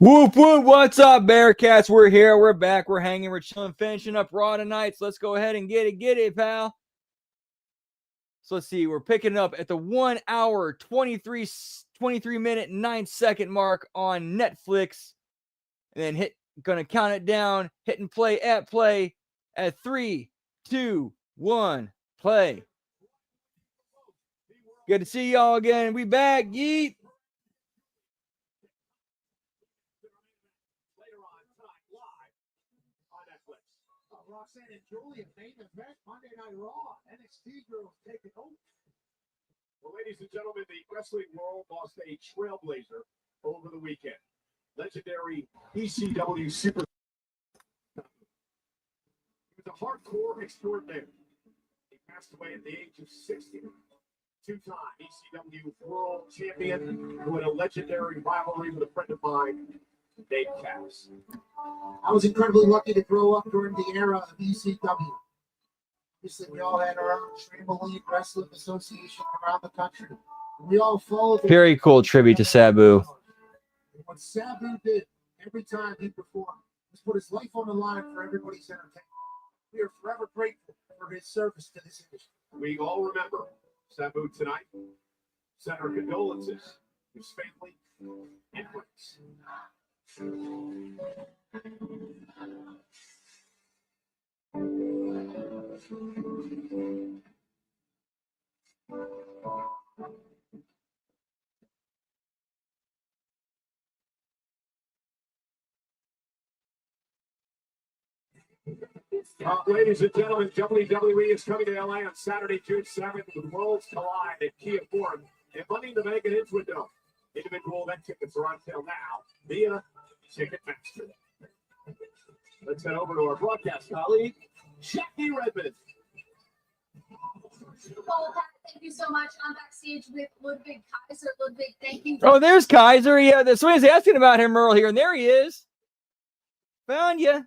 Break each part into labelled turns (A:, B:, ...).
A: Whoop whoop! What's up, Bearcats? We're here. We're back. We're hanging. We're chilling. Finishing up Raw tonight. So let's go ahead and get it, pal. So let's see. We're picking up at the 1 hour 23 minute 9 second mark on Netflix, and then gonna count it down. Hit and play at 3, 2, 1, play. Good to see y'all again. We back. Yeet.
B: Roxanne and Julian main event Monday Night Raw. NXT girls taking over. Well, ladies and gentlemen, the wrestling world lost a trailblazer over the weekend. Legendary ECW super. He was a hardcore extraordinaire. He passed away at the age of 60. Two-time ECW world champion who had a legendary rivalry with a friend of mine, Dave Cass. I was incredibly lucky to grow up during the era of ECW. Obviously, we all had our own Trampoline Wrestling Association around the country. We all followed.
A: Very cool tribute to Sabu.
B: What Sabu did every time he performed was put his life on the line for everybody's entertainment. We are forever grateful for his service to this industry. We all remember Sabu tonight. Send our condolences to his family and friends. Ladies and gentlemen, WWE is coming to LA on Saturday, June 7th with Worlds Collide at Kia Forum and Money in the Bank at Intuit. Individual event tickets are on sale now via Ticketmaster. Let's head over to our broadcast colleague, Jackie Redmond.
C: Well, thank you so much. I'm backstage with Ludwig Kaiser. Ludwig, thank you.
A: Oh, there's Kaiser. Yeah, somebody's asking about him earlier, and there he is. Found you.
C: I mean,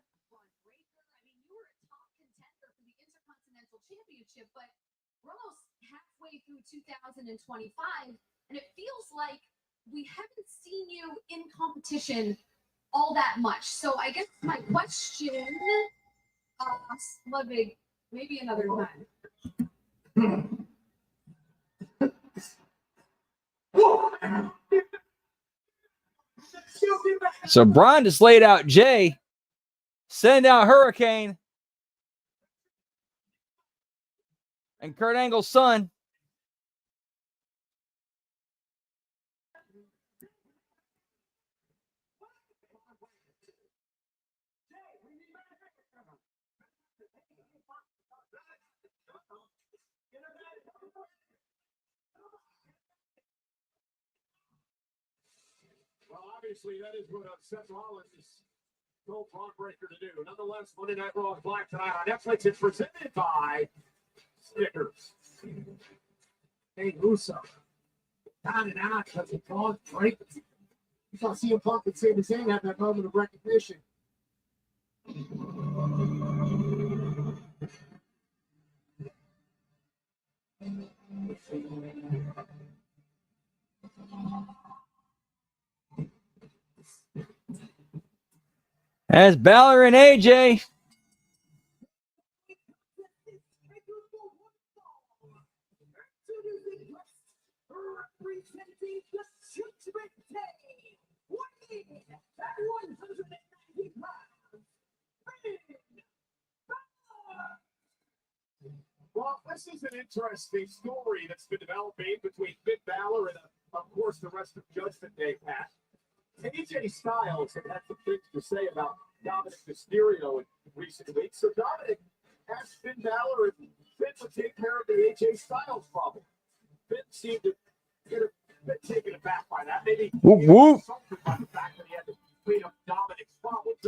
C: you were a top contender for the Intercontinental Championship, but we're almost halfway through 2025, and it feels like we haven't seen you in competition all that much. So I guess my question, Ludwig, maybe another time.
A: So Brian just laid out Jay. Send out Hurricane. And Kurt Angle's son.
B: Well, obviously, that is what Seth Rollins told Braun Breaker to do. Nonetheless, Monday Night Raw is live tonight on Netflix. It's presented by Snickers. Hey, Russo. Down and out because of Braun Breaker. You saw CM Punk and Sami Zayn have that moment of recognition.
A: As Balor and AJ.
B: Well, this is an interesting story that's been developing between Finn Balor and, of course, the rest of Judgment Day, Pat. AJ Styles have had some things to say about Dominic Mysterio in recent weeks. So Dominic asked Finn Balor if Finn would take care of the AJ Styles problem. Finn seemed to get a bit taken aback by that. Maybe
A: Whoop, whoop.
B: insulted by the fact that he had to clean up Dominic's problems.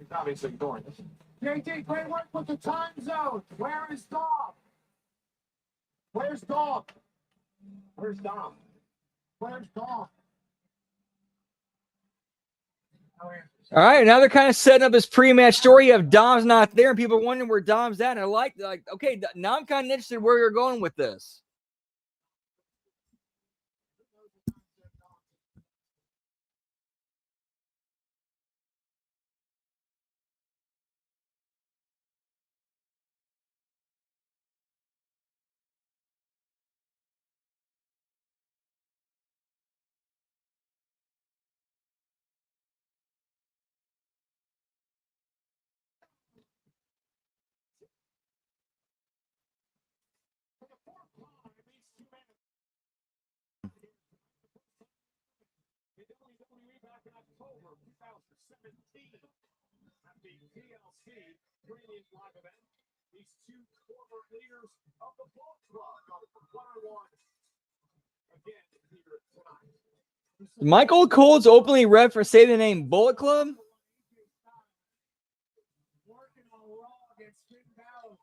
B: Tommy's ignoring this. JT, great work with the time zone. Where is Dom? Where's Dom? Where's Dom? Where's Dom?
A: All right, now they're kind of setting up this pre-match story. You have Dom's not there, and people are wondering where Dom's at. And I like, okay, now I'm kind of interested where you're going with this.
B: Back in October 2017 at the TLC Brilliant Live event. These two former leaders of the Bullet Club go one-on-one again here tonight.
A: Michael Cole's openly read for say the name Bullet Club.
B: Working on Raw against Finn Balor.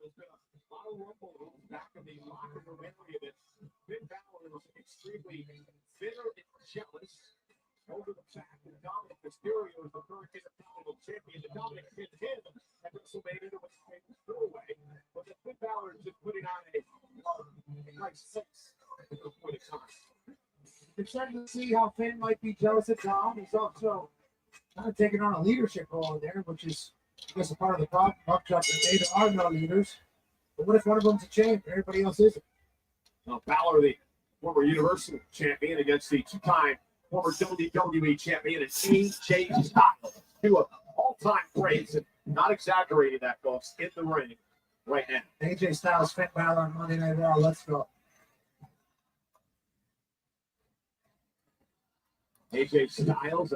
B: There's been a lot of rumble back in the locker room area that Finn Balor was extremely bitter and jealous over the fact that Dominic Mysterio is the current Intercontinental Champion. The Dominic pinned him at WrestleMania to win the four-way, but then Finn Balor is just putting on a nice 6 at this point in time.
D: You're starting to see how Finn might be jealous of Dom. He's also kind of taking on a leadership role in there, which is, I guess, a part of the problem. Buckshot and Data are no leaders. But what if one of them's a champ and everybody else isn't?
B: Now, Balor, the former Universal Champion, against the two-time former WWE Champion and AJ Styles. Two of all-time greats, and not exaggerating that, folks, in the ring right now.
D: AJ Styles, Finn Balor on Monday Night Raw. Let's go.
B: AJ Styles,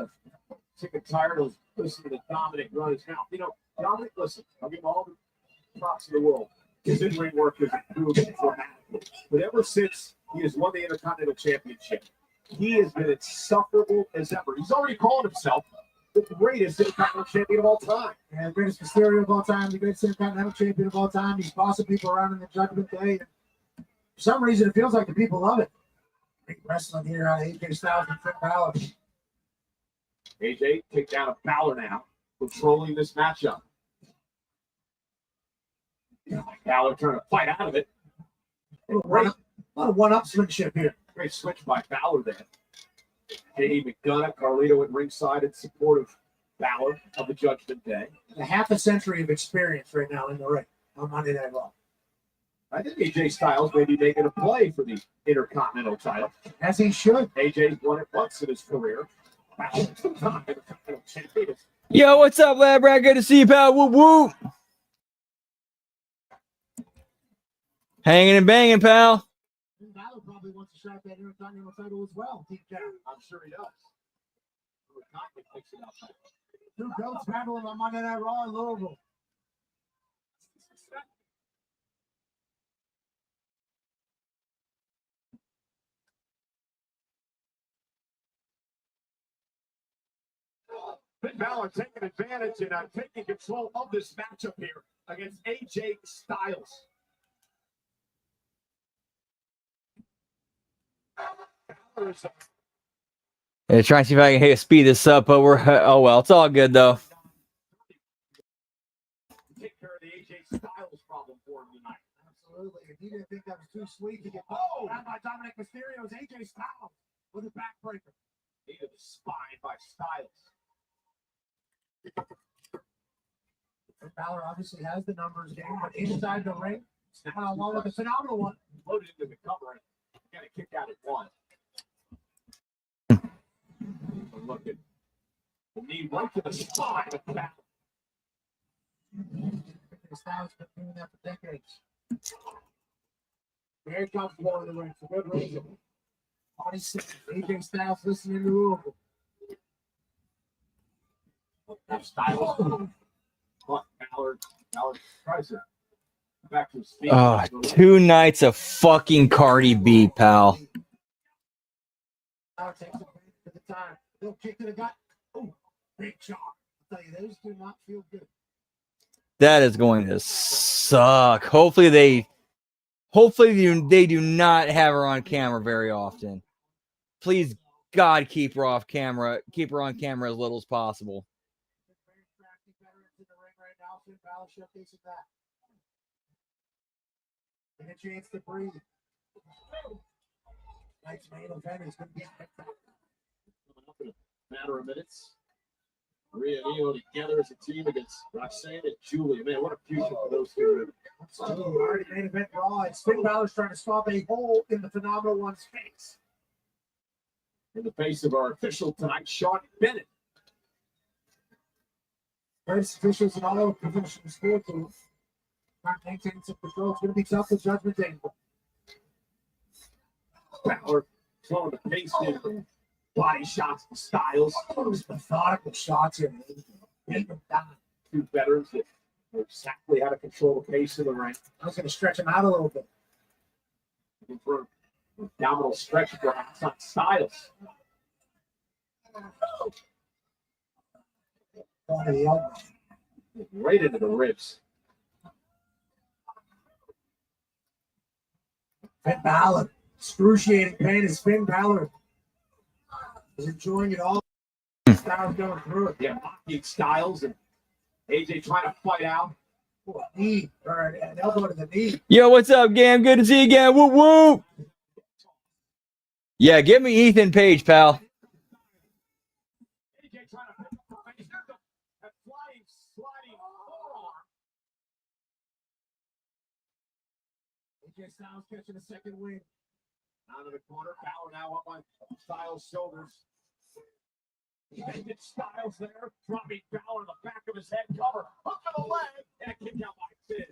B: sick and tired of listening to Dominic run his mouth. You know, Dominic, listen, I'll give him all the props in the world. His in-ring work has improved dramatically. But ever since he has won the Intercontinental Championship, he has been insufferable as ever. He's already called himself the greatest Intercontinental Champion of all time.
D: And the greatest Mysterio of all time, the greatest Intercontinental Champion of all time. He's bossing people around in the Judgment Day. For some reason, it feels like the people love it. Great wrestling here out of AJ Styles and Finn Balor.
B: AJ take down a Balor now, controlling this matchup. Balor trying to fight out of it.
D: A lot of one-upsmanship here.
B: Great switch by Balor there. J.D. McDonough, Carlito at ringside in support of Balor of the Judgment Day.
D: A half a century of experience right now in the ring on Monday Night Raw.
B: I think AJ Styles may be making a play for the Intercontinental title.
D: As he should.
B: AJ's won it once in his career. Balor, two-time Intercontinental Champion.
A: Yo, what's up, lad? Brad? Good to see you, pal. Whoop whoop. Hanging and banging, pal.
D: Balor probably wants to shot at that Intercontinental title as well, deep down.
B: I'm sure he does. Intercontinental picks it up.
D: Two goats battling on Monday Night Raw in Louisville.
B: Finn Balor taking advantage and taking control of this matchup here against AJ Styles.
A: Yeah, trying to see if I can speed this up, but we're oh well, it's all good though.
B: Take care of the AJ Styles problem for him tonight.
D: Absolutely. If you didn't think that was too sweet to get down by Dominic Mysterio's AJ Styles with a backbreaker.
B: Into the spine by Styles.
D: Balor obviously has the numbers game, but inside the ring, one with a phenomenal one.
B: Loaded into the cover and got a kick out at one. Look at the knee right to the spine of Balor.
D: Styles been doing that for decades. Very comfortable in the ring for good reason. Body six, AJ Styles listening to Louisville.
B: Styles. Balor tries to back to his feet.
A: Oh, 2 nights of fucking Cardi B, pal.
D: Balor takes it to the time. Little kick to the gut. Oh, big chop. tell you, those do not feel good.
A: That is going to suck. Hopefully they do not have her on camera very often. Please, God, keep her on camera as little as possible.
D: Very crafty veterans in the ring right now. Finn Balor showcasing that. And a chance to breathe. Tonight's main event is going to be spectacular.
B: Coming up in a matter of minutes. Maria and Io together as a team against Roxanne and Julia. Man, what a future for those two.
D: Already main event Raw. It's Finn Balor's trying to stop a hole in the Phenomenal One's face.
B: In the face of our official tonight, Sean Bennett.
D: First officials in all of professional sports are not maintaining some control. It's going to be tough with Judgment Day.
B: Balor slowing the pace in. Body shots and Styles.
D: Those methodical shots here. Beat them down.
B: Two veterans that know exactly how to control the pace of the ring.
D: I was going to stretch him out a little bit.
B: Looking for an abdominal stretch for outside Styles.
D: Going to the elbow.
B: Right into the ribs.
D: Finn Balor. Excruciating pain as Finn Balor is enjoying it all. Styles going through it.
B: Yeah, mocking Styles and AJ trying to fight out.
D: Oh, a knee or an elbow to the knee.
A: Yo, what's up, Gam? Good to see you again. Woo woo. Yeah, give me Ethan Page, pal.
B: AJ trying to pick up the face. There's a flying, sliding forearm.
D: AJ Styles catching a second win.
B: Out of the corner. Balor now up on Styles' shoulders. Extended Styles there. Dropping Balor in the back of his head cover. Hook to the leg. And a kick out by Finn.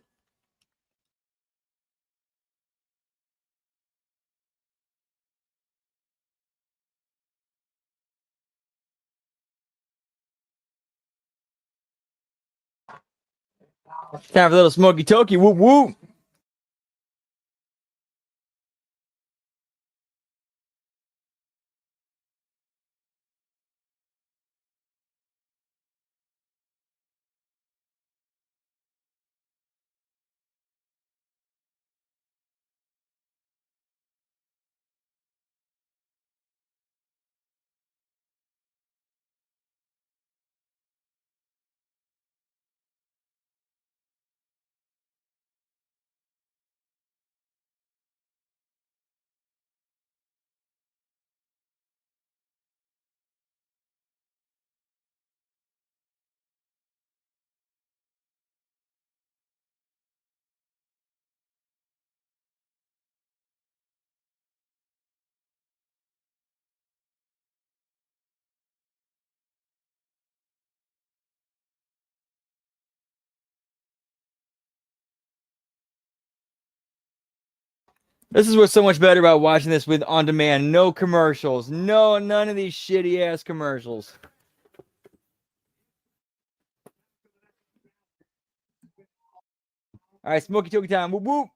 A: Time for a little smoky toki. Whoop whoop. This is what's so much better about watching this with on demand. No commercials. None of these shitty ass commercials. All right, smoky toki time. Whoop whoop.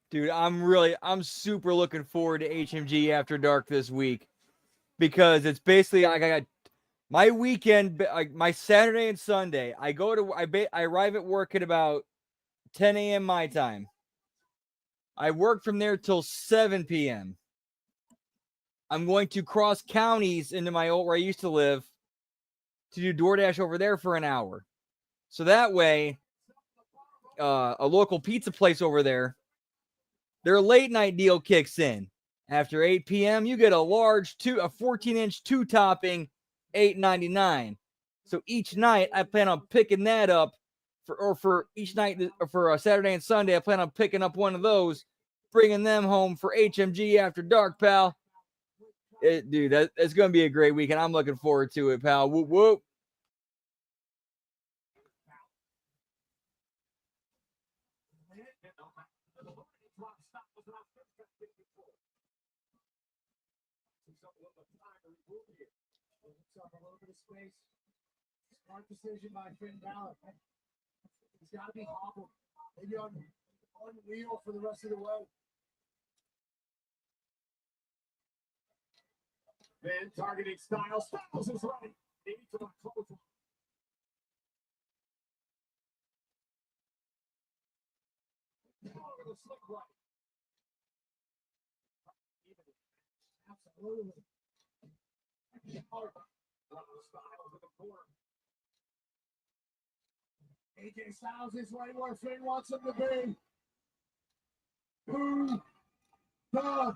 A: Dude, I'm super looking forward to HMG After Dark this week because it's basically like I got my weekend, like my Saturday and Sunday. I arrive at work at about 10 a.m. my time. I work from there till 7 p.m. I'm going to cross counties into my where I used to live to do DoorDash over there for an hour. So that way, a local pizza place over there, their late night deal kicks in. After 8 p.m., you get a 14-inch two-topping, $8.99. So each night, I plan on picking that up for each night for Saturday and Sunday. I plan on picking up one of those, bringing them home for HMG After Dark, pal. Dude, that's going to be a great weekend. I'm looking forward to it, pal. Whoop, whoop.
D: A little bit of space. Smart decision by Finn Balor. He's got to be hobbled. Maybe on wheel for the rest of the way.
B: Then targeting Styles. Styles is ready. Maybe to the close one. Oh, the slick right.
D: Absolutely.
B: Styles in the corner.
D: AJ Styles is right where Finn wants him to be. Who the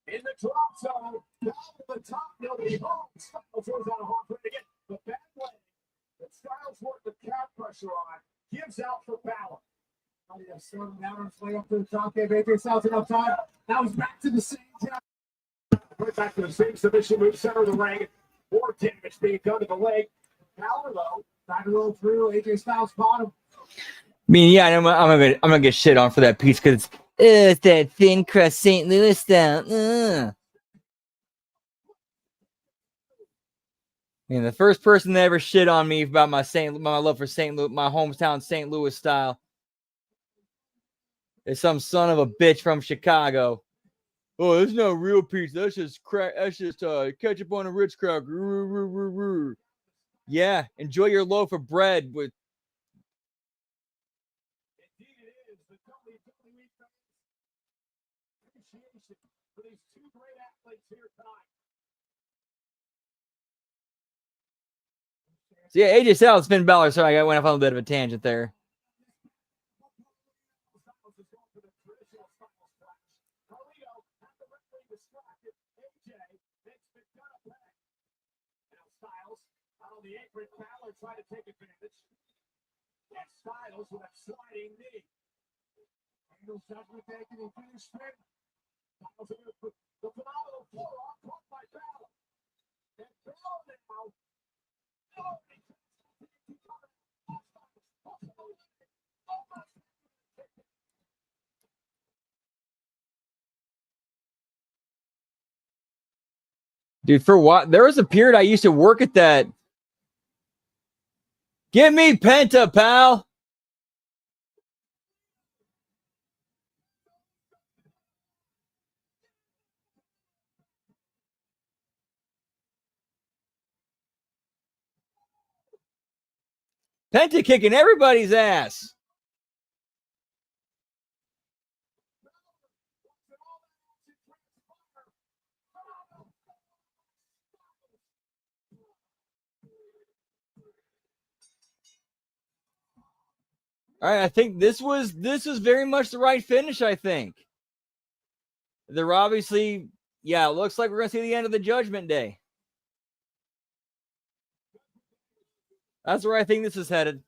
B: In the drop zone, down to the top, nobody home. Styles throws out a hard play again. The bad way that Styles worked the calf pressure on gives out for Balor.
D: Storm down his way up to the top. Gave AJ Styles enough time. Now he's back to the same job.
B: Right back to the same submission move, center of the ring. More damage being done to the leg. Balor, though,
D: Trying to roll through. AJ Styles bottom.
A: I mean, yeah, I'm gonna get shit on for that piece because it's that thin crust St. Louis style. And the first person that ever shit on me about my love for St. Louis, my hometown St. Louis style, is some son of a bitch from Chicago. Oh, there's no real pizza. That's just crack. That's just ketchup on a Ritz cracker. Yeah, enjoy your loaf of bread with.
B: indeed it is the WWE fans' appreciation for these two great athletes here tonight.
A: So yeah, AJ Styles, Finn Balor. Sorry, I went off on a bit of a tangent there.
B: Styles is going for the traditional Styles splash. Carlito had the referee distracted. AJ makes McDonough pay. Now Styles out on the apron. Balor trying to take advantage. And Styles with a sliding knee.
D: Angle judgment taken and finish Finn.
B: Styles in the phenomenal forearm caught by Balor. And Balor now. Oh,
A: Dude, for what? There was a period I used to work at that. Give me Penta, pal. Penta kicking everybody's ass. All right, I think this was very much the right finish, I think. They're obviously, yeah, it looks like we're going to see the end of the Judgment Day. That's where I think this is headed.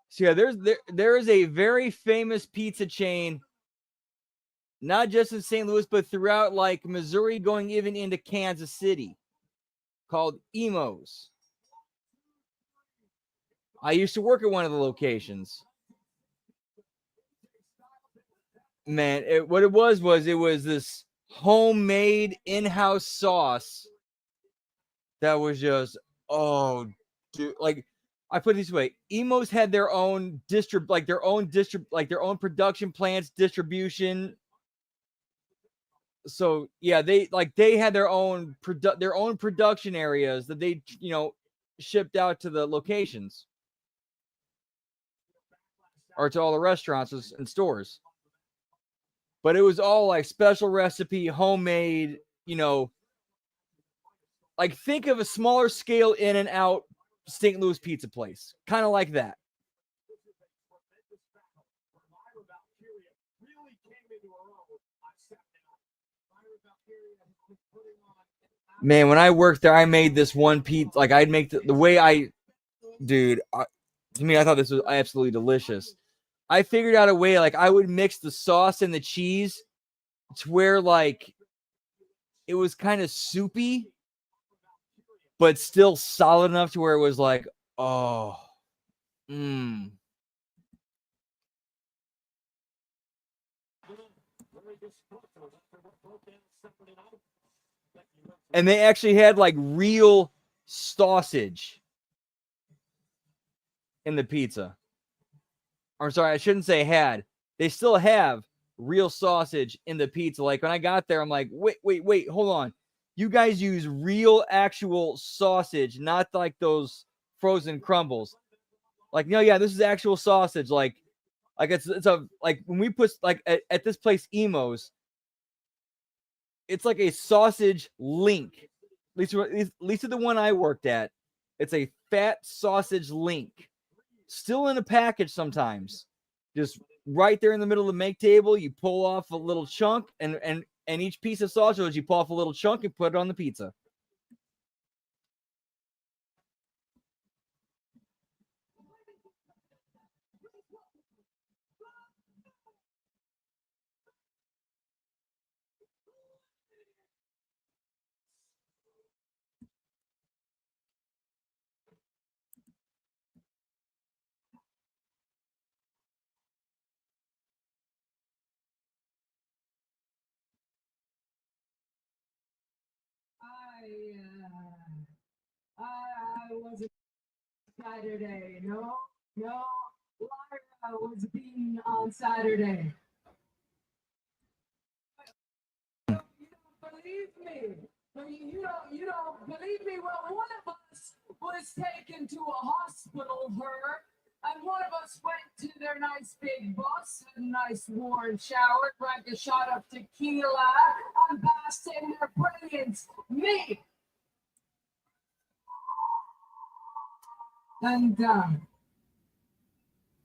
A: So yeah, there is a very famous pizza chain, not just in St. Louis, but throughout like Missouri, going even into Kansas City, called Imo's. I used to work at one of the locations. Man, what it was this homemade in-house sauce that was just, oh, dude, like, I put it this way: Imo's had their own their own production plants, distribution. So yeah, they had their own production areas that they shipped out to the locations or to all the restaurants and stores. But it was all like special recipe, homemade. Like think of a smaller scale In-N-Out St. Louis pizza place, kind of like that.
B: Valkyria really came into her own on Saturday night. Lyra Valkyria has been putting on
A: Man, when I worked there, I made this one pizza. Like I'd make the way dude. To me, I thought this was absolutely delicious. I figured out a way, like I would mix the sauce and the cheese to where like it was kind of soupy, but still solid enough to where it was like, oh, And they actually had like real sausage in the pizza. I'm sorry, I shouldn't say had. They still have real sausage in the pizza. Like when I got there, I'm like, wait, hold on. You guys use real actual sausage, not like those frozen crumbles. Like, no, yeah, this is actual sausage. Like it's a like when we put like at this place, Emo's, it's like a sausage link. At least the one I worked at, it's a fat sausage link. Still in a package sometimes. Just right there in the middle of the make table, you pull off a little chunk, and each piece of sausage, you pull off a little chunk and put it on the pizza.
E: I wasn't Saturday. No, Lyra was beaten on Saturday. You don't believe me. You don't believe me. Well, one of us was taken to a hospital, and one of us went to their nice big bus, had a nice warm shower, drank a shot of tequila, and basked in their brilliance. Me. And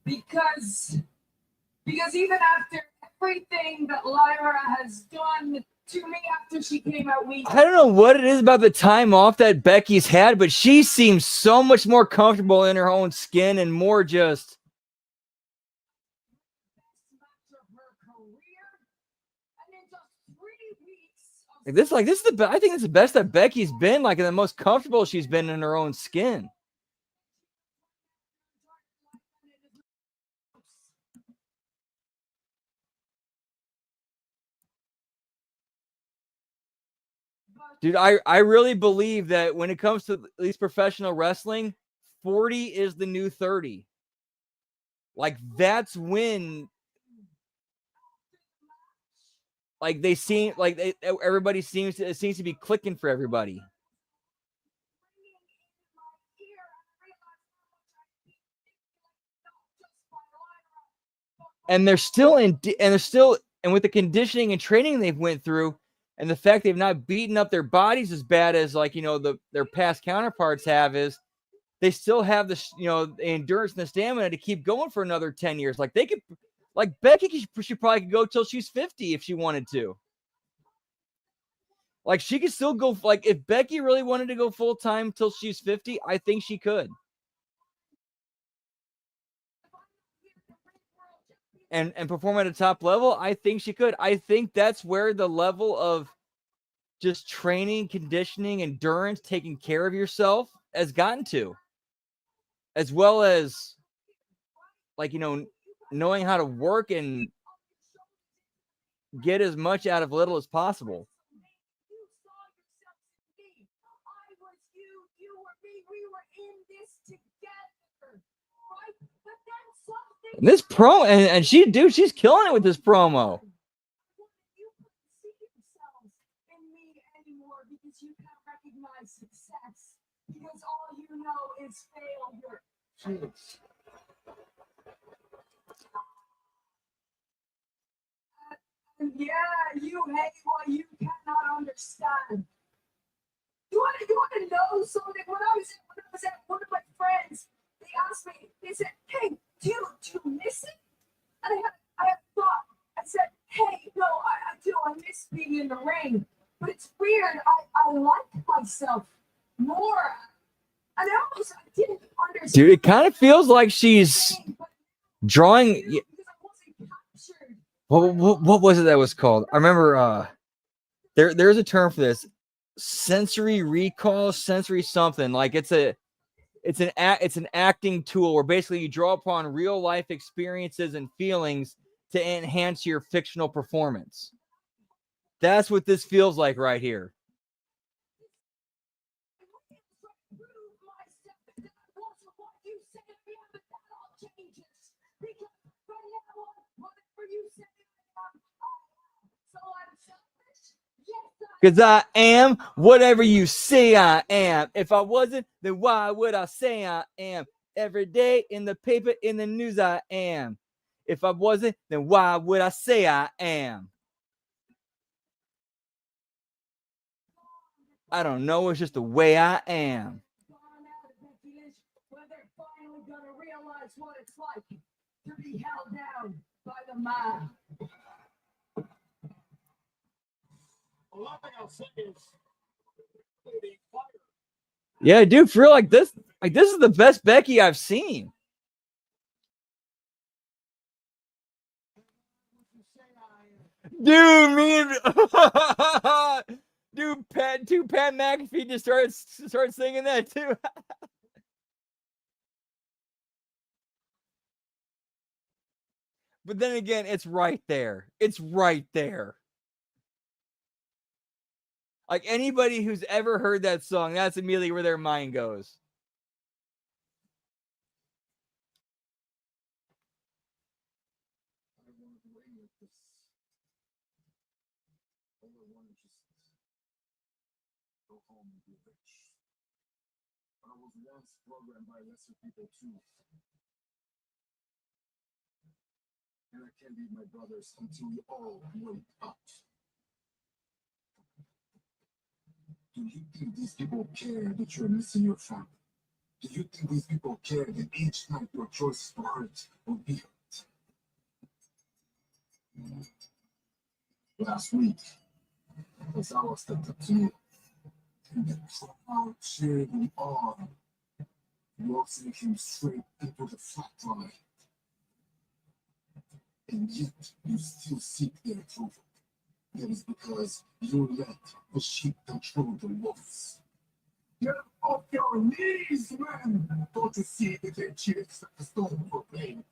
E: because even after everything that Lyra has done to me after she came out weak,
A: I don't know what it is about the time off that Becky's had, but she seems so much more comfortable in her own skin and more just. This is the best. I think it's the best that Becky's been, like, and the most comfortable she's been in her own skin. Dude, I really believe that when it comes to at least professional wrestling, 40 is the new 30. Like, that's when, like, they seem like everybody seems to be clicking for everybody. And they're still and with the conditioning and training they've went through, and the fact they've not beaten up their bodies as bad as, like, their past counterparts have, is they still have the endurance and the stamina to keep going for another 10 years. Like, they could, like, Becky should probably go till she's 50 if she wanted to. Like, she could still go, like, if Becky really wanted to go full time till she's 50, I think she could. And perform at a top level, I think she could. I think that's where the level of just training, conditioning, endurance, taking care of yourself has gotten to. As well as, like, knowing how to work and get as much out of little as possible. And this promo, and she's killing it with this promo.
E: Because all you know is failure.
D: Jeez.
E: Yeah, you hate what you cannot understand. You want to know something? When I was at one of my friends, they asked me, they said, "Hey, do you miss it?" And I had thought, I said, hey, no, I do. I miss being in the ring. But it's weird. I like myself more. And I almost didn't understand.
A: Dude, it kind of feels like she's drawing.
E: Because I wasn't captured.
A: What was it that was called? I remember there's a term for this. Sensory recall, sensory something. Like it's an acting tool where basically you draw upon real life experiences and feelings to enhance your fictional performance. That's what this feels like right here. Because I am whatever you say I am. If I wasn't, then why would I say I am? Every day in the paper, in the news, I am. If I wasn't, then why would I say I am? I don't know. It's just the way I am.
E: Where they're finally gonna realize what it's like to be held down by the mob.
B: One thing I'll say is, the fire.
A: Yeah, I do feel like this. Like this is the best Becky I've seen. Dude, me and Pat McAfee just started singing that too. But then again, it's right there. It's right there. Like anybody who's ever heard that song, that's immediately where their mind goes.
B: I was once programmed by lesser people too. And I can't leave my brothers until we all wake up. Do you think these people care that you're missing your family? Do you think these people care that each night your choices for hurt will be hurt? Last week, as I was stepped up to me, and the crowd cheered me on. Wilson came straight into the flat line. And yet, you still seek their approval. That is because you let the sheep control the wolves. Get off your knees, man! Don't you see that their cheers at the stone for pain?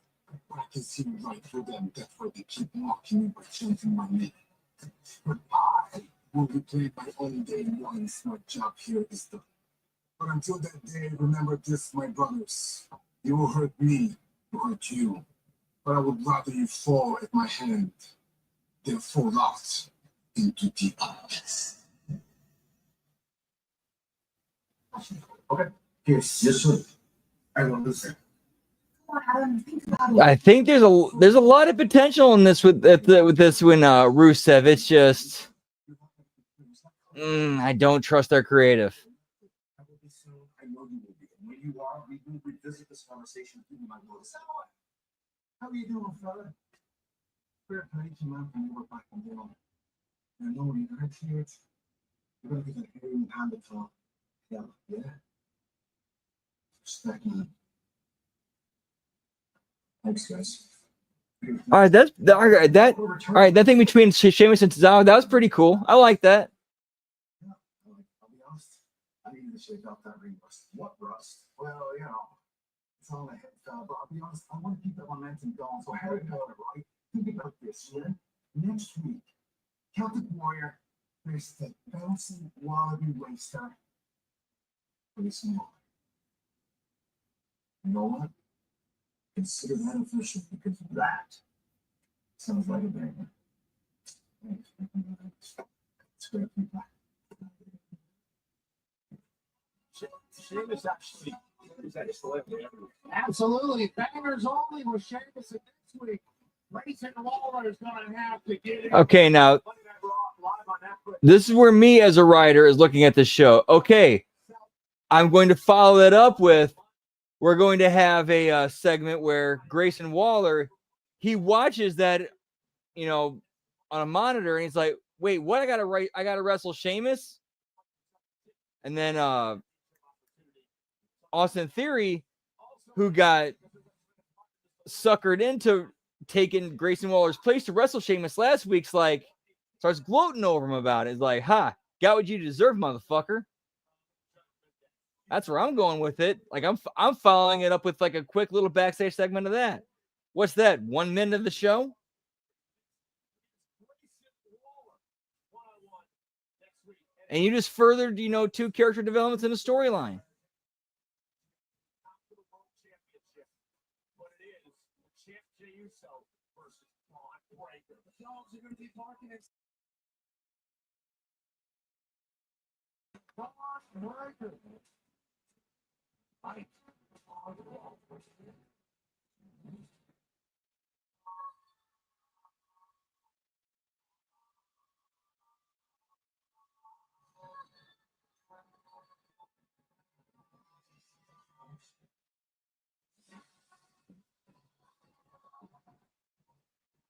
B: But I can see right through them. That's why they keep mocking me by chanting my name. But I will replay my own day once my job here is done. But until that day, remember this, my brothers. You will hurt me, will hurt you. But I would rather you fall at my hand than fall out into the abyss. Okay, yes, sir. I will listen.
A: I think there's a lot of potential in this with this when Rusev. It's just I don't trust their creative.
B: I will be soon. I know you will be. When you are, we will revisit this conversation through my voice. How are you doing, fella? Fair play to man from your back and down. I know when you're here, you're going to get a hearing handed for hell, yeah? Respect, man. Thanks, guys.
A: All right, all right. That thing between Sheamus and Cesaro, that was pretty cool. I like that.
B: I'll be honest, I needed to shake off that ring rust. What rust? Well, you know, it's on my head, but I'll be honest, I want to keep that momentum going, so I had it going, right? Think about this, yeah? Next week, Celtic Warrior versus the bouncing wallaby waster for this moment. You know what? Consider that official because of that. Sounds like a banger. It's great feedback. Sheamus actually absolutely bangers only with Sheamus next week. Grayson Waller is going to have to get it.
A: Okay, now this is where me as a writer is looking at this show. Okay, I'm going to follow that up with we're going to have a segment where Grayson Waller he watches that on a monitor, and he's like, "Wait, what? I gotta wrestle Sheamus." And then Austin Theory, who got suckered into taking Grayson Waller's place to wrestle Sheamus last week, starts gloating over him about it. It's like, "Ha, got what you deserve, motherfucker." That's where I'm going with it. Like I'm following it up with like a quick little backstage segment of that. What's that? 1 minute of the show? And you just furthered, 2 character developments in a storyline.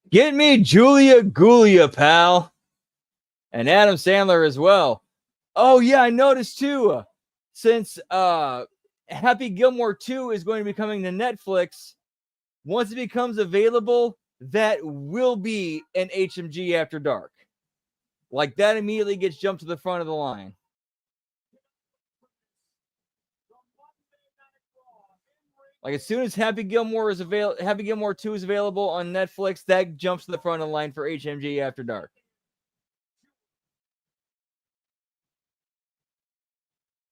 A: Get me Julia Gulia, pal. And Adam Sandler as well. Oh, yeah, I noticed too. Since Happy Gilmore 2 is going to be coming to Netflix, once it becomes available, that will be an HMG After Dark. Like, that immediately gets jumped to the front of the line. Like, as soon as Happy Gilmore 2 is available on Netflix, that jumps to the front of the line for HMG After Dark.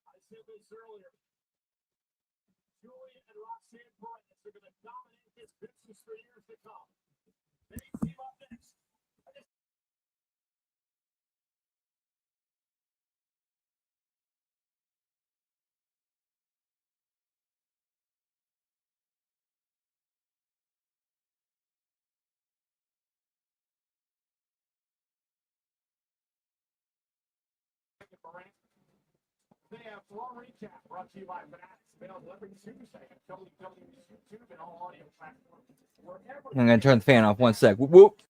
B: I said this earlier. Julia and Roxanne Perez are going to dominate this business for years to come. They team up next. They have Raw Recap brought to you by Fanatics. Available every Tuesday at WWE's YouTube and all audio platforms. Wherever
A: I'm going to turn the fan off 1 sec. Whoop, whoop.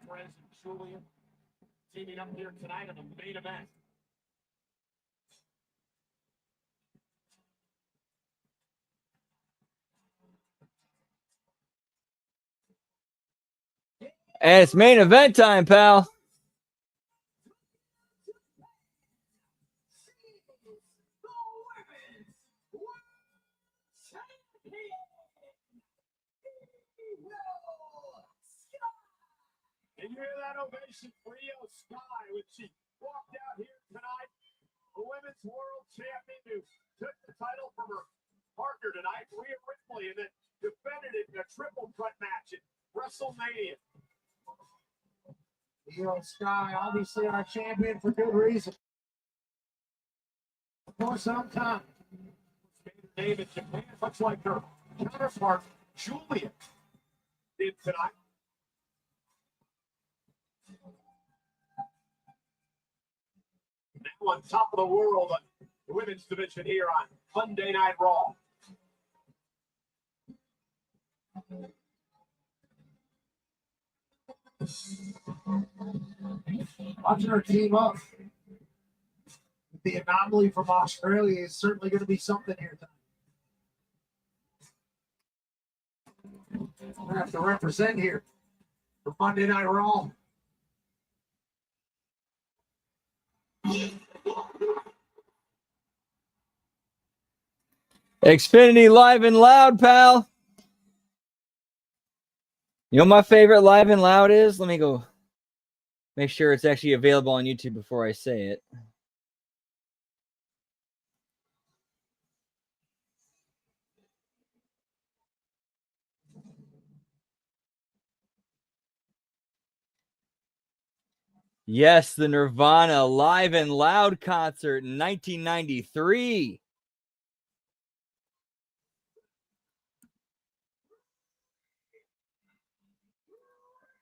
B: Perez and Julia teaming up here tonight on the main event.
A: And it's main event time, pal.
B: And you hear that ovation for Io Sky when she walked out here tonight, the Women's World Champion who took the title from her partner tonight, Rhea Ripley, and then defended it in a triple threat match at WrestleMania.
D: Io Sky, obviously our champion for good reason. For some time.
B: Name in Japan, much like her counterpart, Julia, did tonight. Now on top of the world, the women's division here on Monday Night Raw.
D: Watching her team up. The anomaly from Australia is certainly going to be something here tonight. We're going to have to represent here for Monday Night Raw.
A: Xfinity Live and Loud, pal. You know what my favorite Live and Loud is? Let me go make sure it's actually available on YouTube before I say it. Yes, the Nirvana Live and Loud concert in 1993.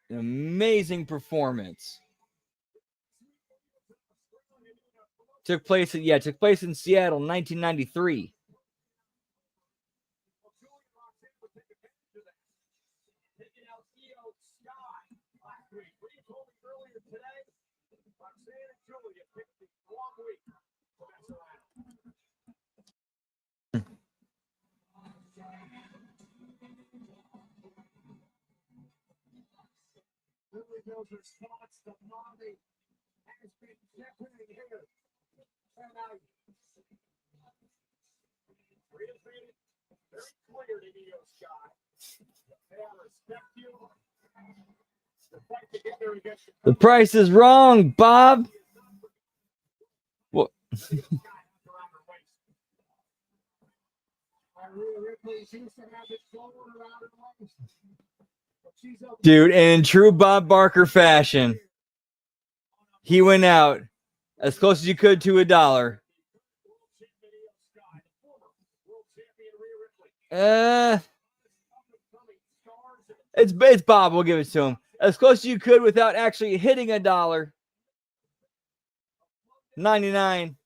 A: An amazing performance. Took place in Seattle, 1993.
B: Taking out Io Sky last week. What you told me earlier today, Roxanne and Julia picked the wrong week to mess around.
D: Louisville's response to Mommy has been jeopardy here tonight.
B: Rita's made it very clear to Io Sky. Hey, I respect you. The fight to get there against you.
A: The price is wrong, Bob. What?
D: Rhea Ripley seems to have it going around her waist. But she's okay.
A: Dude, and in true Bob Barker fashion, he went out as close as you could to $1. It's Bob. We'll give it to him. As close as you could without actually hitting $1. 99.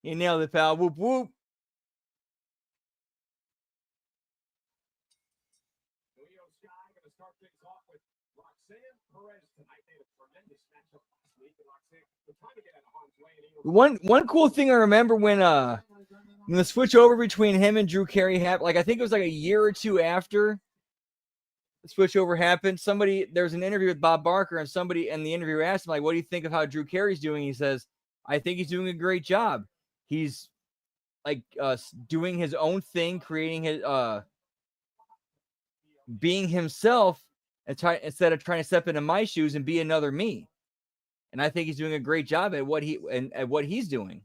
A: You nailed it, pal. Whoop whoop.
B: Io Sky going to start things off with Roxanne Perez tonight. They had a tremendous matchup last week, and Roxanne was trying to get out of harm's way. And
A: One cool thing I remember when the switch over between him and Drew Carey happened, like I think it was like a year or two after the switch over happened. There was an interview with Bob Barker, and the interviewer asked him, like, what do you think of how Drew Carey's doing? He says, I think he's doing a great job. He's like doing his own thing, creating his being himself, and instead of trying to step into my shoes and be another me. And I think he's doing a great job at what he's doing.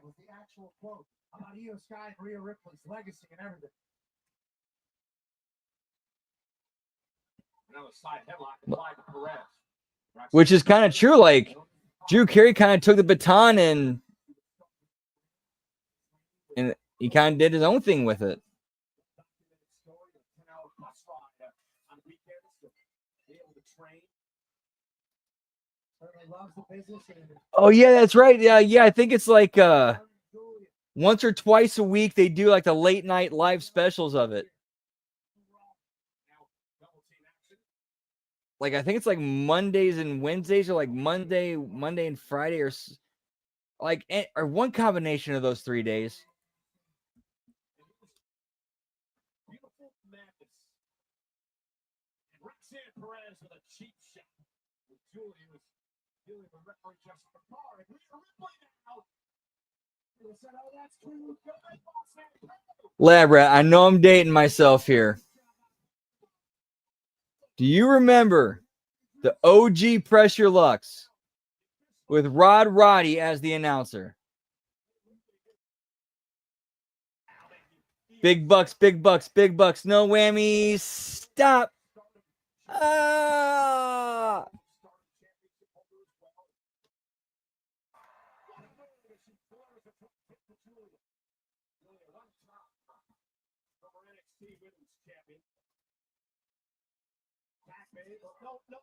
D: Was the actual quote about Io Sky and Rhea Ripley's legacy and everything.
B: another side headlock applied to Perez.
A: Which is kind of true. Like, Drew Carey kind of took the baton and he kind of did his own thing with it. Oh yeah, that's right. Yeah, I think it's like once or twice a week they do like the late night live specials of it. Like I think it's like Mondays and Wednesdays, or like Monday and Friday, or one combination of those 3 days.
B: Perez with a cheap shot. Julie was dealing with referee Jessica Carr, and Rhea Ripley now. They said, "Oh, that's too good."
A: Lab Rat, I know I'm dating myself here. Do you remember the OG Pressure Lux with Rod Roddy as the announcer? Big bucks, big bucks, big bucks. No whammies. Stop. Ah!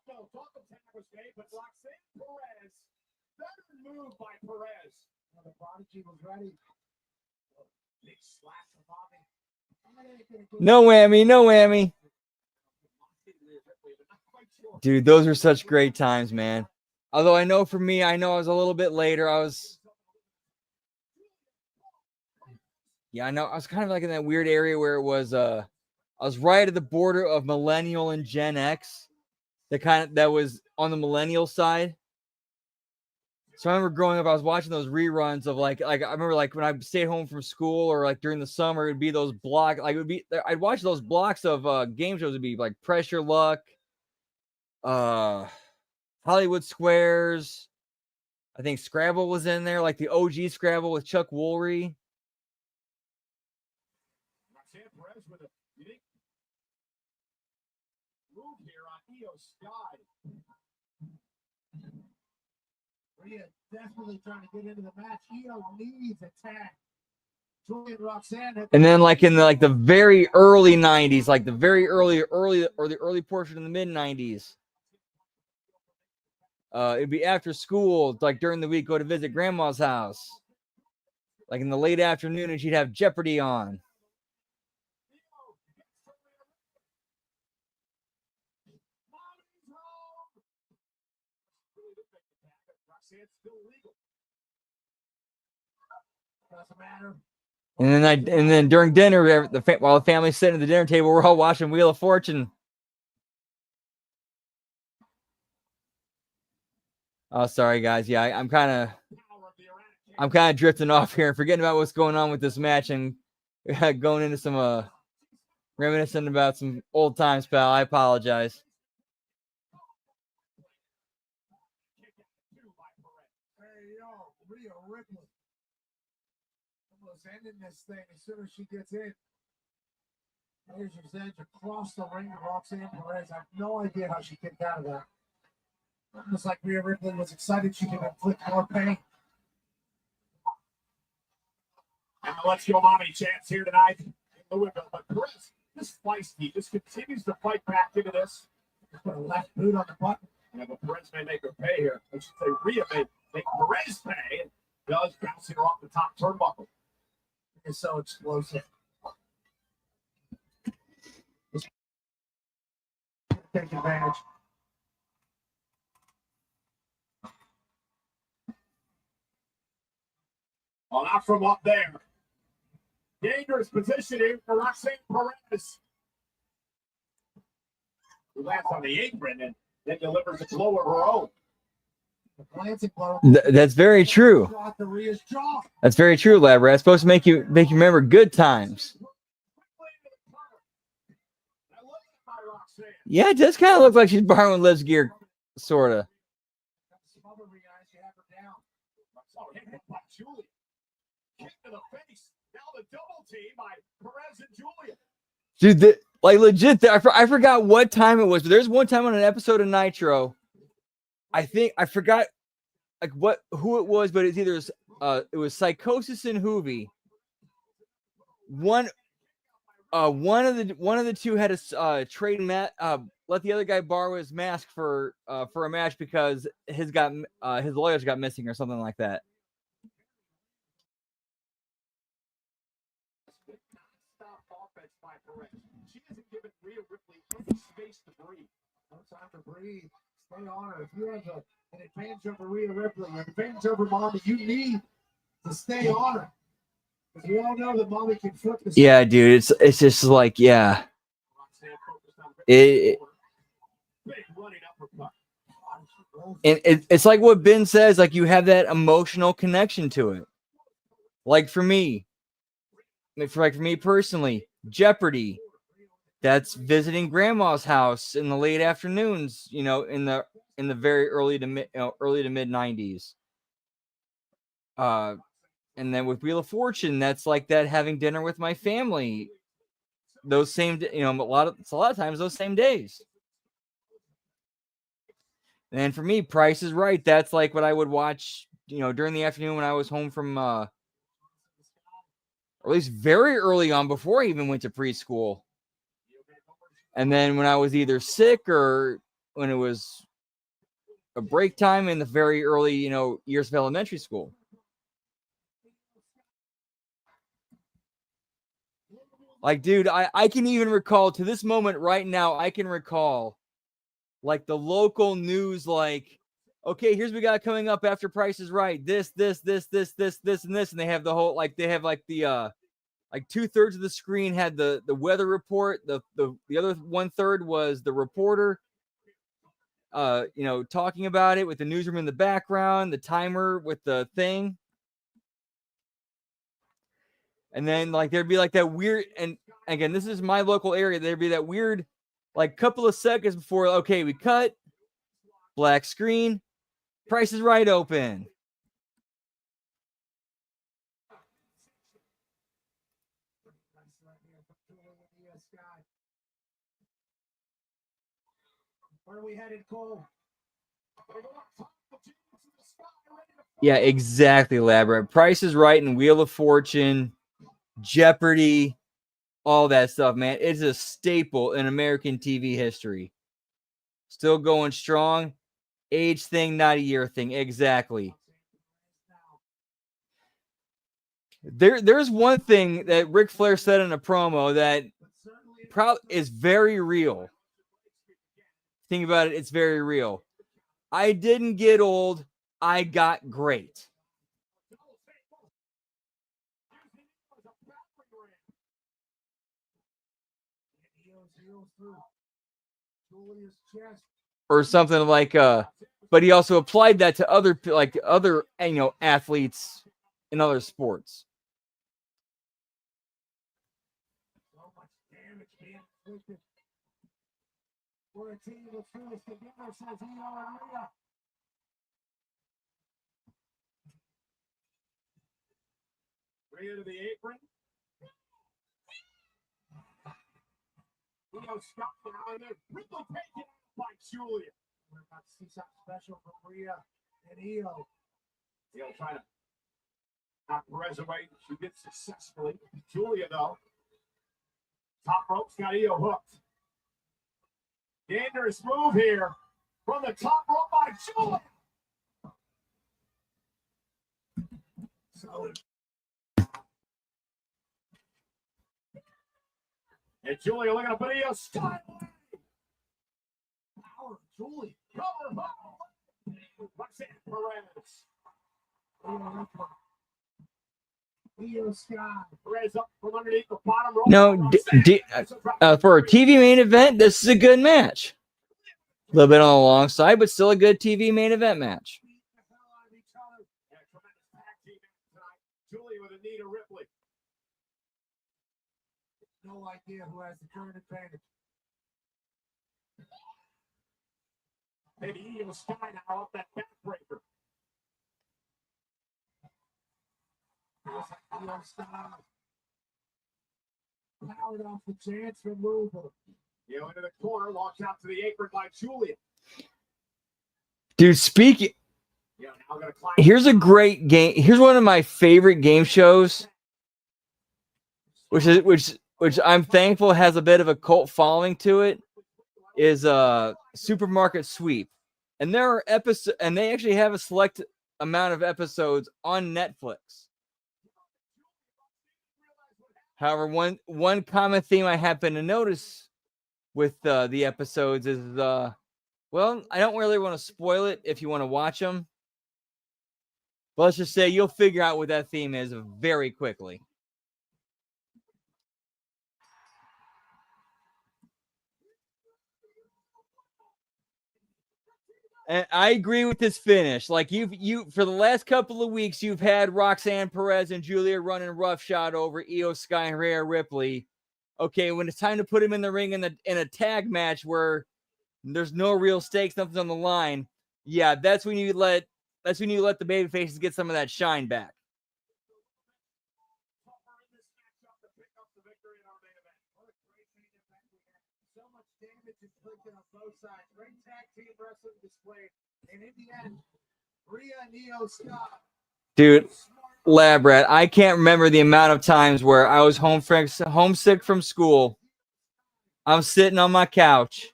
B: No, talk of Towers Day, but Roxanne Perez, better move by Perez.
D: The prodigy was ready.
B: Big slash from Bobby.
A: No whammy, no whammy. Dude, those were such great times, man. Although I know for me, I was a little bit later. I was kind of like in that weird area where it was I was right at the border of millennial and Gen X. That was on the millennial side. So I remember growing up, I was watching those reruns of like I remember like when I stayed home from school, or like during the summer, it'd be those I'd watch those blocks of game shows. It'd be like Pressure Luck, Hollywood Squares. I think Scrabble was in there, like the OG Scrabble with Chuck Woolery.
B: Roxanne Perez with a unique move here on Io Sky.
D: Rhea definitely trying to get into the match. Io needs attack. Julie and Roxanne.
A: And then like in the very early 90s, like the very early or the early portion of the mid 90s. It'd be after school, like during the week, go to visit grandma's house. Like in the late afternoon, and she'd have Jeopardy on.
D: Doesn't matter.
A: And then during dinner, while the family's sitting at the dinner table, we're all watching Wheel of Fortune. Oh, sorry guys. Yeah, I'm kind of drifting off here and forgetting about what's going on with this match and going into some reminiscing about some old times, pal. I apologize.
D: Hey, yo, Rhea Ripley. Almost ending this thing as soon as she gets in. There's your edge across the ring to Roxanne Perez. I have no idea how she kicked out of that. Almost like Rhea Ripley was excited she could inflict more pain.
B: And the Let's Go Mommy chance here tonight in Louisville. But Perez, this feisty, just continues to fight back into this.
D: Just put a left boot on the button.
B: Yeah, but Perez may make her pay here. I should say Rhea may make Perez pay. And does bouncing her off the top turnbuckle.
D: It's so explosive. Take advantage.
B: Well, not from up there. Dangerous positioning for Roxanne Perez. Who lands on the apron and then delivers a blow of her own.
D: The glancing blow.
A: That's very true.
D: Shot to Rhea's jaw.
A: That's very true, Labra. It's supposed to make you remember good times. Yeah, it does kind of look like she's borrowing Liv's gear, sorta.
D: Some other Rhea as you have her down.
B: Oh, hit by Julia. Kick to the face. Now the double team by Perez and Julia.
A: Dude, like legit, I forgot what time it was, but there's one time on an episode of Nitro, I forgot like who it was, but it's either it was Psychosis and Hoovy. One of the two had a trade let the other guy borrow his mask for a match because his lawyers got missing or something like that.
B: Stop offense by Perez. She hasn't given Rhea Ripley any space to breathe.
D: No time to breathe. Stay on her. If you have an advantage over Rhea Ripley, an advantage over Mommy, you need to stay on her. Because we all know that Mommy can flip the
A: Yeah, dude, it's just like, yeah.
B: Roxanne focused on
A: It-
B: big running uppercut.
A: And it's like what Ben says, like you have that emotional connection to it. Like for me personally, Jeopardy. That's visiting grandma's house in the late afternoons, in the very early to mid 90s. And then with Wheel of Fortune, that's like that having dinner with my family. Those same, a lot of times those same days. And for me, Price is Right. That's like what I would watch, during the afternoon when I was home from, or at least very early on before I even went to preschool. And then when I was either sick or when it was a break time in the very early, years of elementary school. Like, dude, I can even recall to this moment right now, I can recall like the local news, like, okay, here's what we got coming up after Price is Right. This, and this. And they have the whole, like, they have like the, like 2/3 of the screen had the weather report. The other 1/3 was the reporter, talking about it with the newsroom in the background, the timer with the thing. And then like there'd be like that weird, and again, this is my local area. There'd be that weird, like couple of seconds before, okay, we cut, black screen, Price is Right open.
D: Where are we headed, Cole?
A: Yeah, exactly, Labra. Price is Right and Wheel of Fortune, Jeopardy, all that stuff, man. It's a staple in American TV history. Still going strong. Age thing, not a year thing. Exactly. There's one thing that Ric Flair said in a promo that is very real. Think about it, it's very real. I didn't get old, I got great. Or something like but he also applied that to other athletes in other sports.
D: So much damage being inflicted. For a team that's finished together, says Io and Rhea.
B: Rhea to the apron. Io Scott now, and then Ripley taken out by Julia.
D: We're about to see something special from Rhea and Io.
B: Io trying to knock Perez away. She did successfully. Julia, though. Top rope's got Io hooked. Dangerous move here from the top rope by Julia. So, and Julia looking to put Io Scott away. Power of Julia. Cover hook. Roxanne Perez.
D: Io Scott.
B: Perez up from underneath the bottom rope.
A: No, for a TV main event, this is a good match. A little bit on the long side, but still a good TV main event match.
B: Yeah, tremendous tag team tonight. Julia with a knee to Ripley.
D: No idea who has the current advantage.
B: Maybe Io Sky now off that backbreaker.
D: Io Scott. Powered off the chance removal.
B: Io into the corner, launched out to the apron by Julia.
A: Dude, speaking,
B: Yeah, now gonna climb.
A: here's a great game. Here's one of my favorite game shows, which I'm thankful has a bit of a cult following to it, is Supermarket Sweep. And there are episodes, and they actually have a select amount of episodes on Netflix. However, one common theme I happen to notice with the episodes is, well, I don't really want to spoil it if you want to watch them. But let's just say you'll figure out what that theme is very quickly. And I agree with this finish. Like you for the last couple of weeks, you've had Roxanne Perez and Julia running roughshod over Io Sky and Rhea Ripley. Okay, when it's time to put him in the ring in a tag match where there's no real stakes, nothing's on the line. Yeah, that's when you let the baby faces get some of that shine back.
D: So much damage inflicted on both sides. Great tag team wrestling displayed. And in the end, Rhea and Io Scott.
A: Dude, Lab Rat, I can't remember the amount of times where I was homesick from school. I'm sitting on my couch.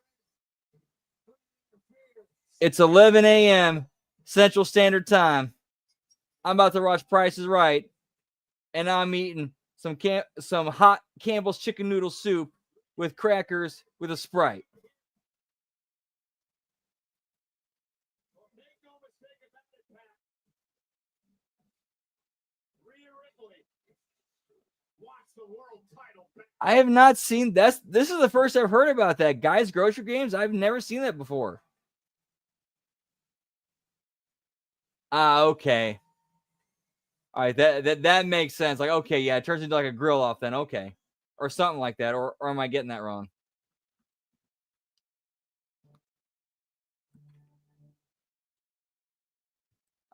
A: It's 11 a.m. Central Standard Time. I'm about to watch Price is Right, and I'm eating some hot Campbell's chicken noodle soup with crackers with a Sprite. I have not seen this is the first I've heard about that. Guys Grocery Games, I've never seen that before. Okay. All right, that makes sense. Like, okay, yeah, it turns into like a grill off then. Okay. Or something like that. Or am I getting that wrong?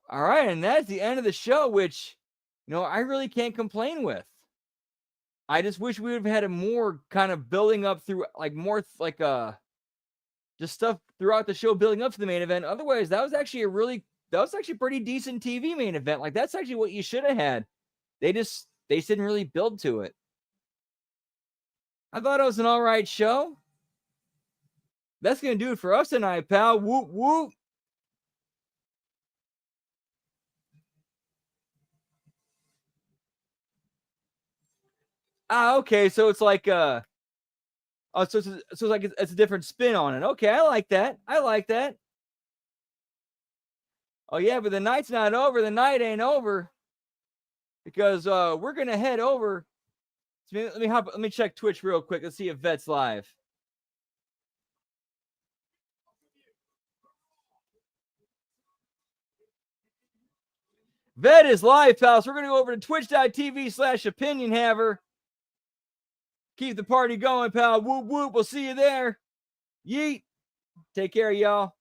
A: All right, and that's the end of the show, which, I really can't complain with. I just wish we would have had a more kind of building up through, like, more like just stuff throughout the show building up to the main event. Otherwise, that was actually pretty decent TV main event. Like, that's actually what you should have had. They didn't really build to it. I thought it was an all right show. That's going to do it for us tonight, pal. Whoop, whoop. Okay, so it's like oh, so it's like it's a different spin on it. Okay, I like that. I like that. Oh yeah, but the night's not over. The night ain't over because we're gonna head over. Let me check Twitch real quick. Let's see if Vet's live. Vet is live, pal. So we're gonna go over to twitch.tv/opinionhaver. Keep the party going, pal. Whoop whoop. We'll see you there. Yeet. Take care, y'all.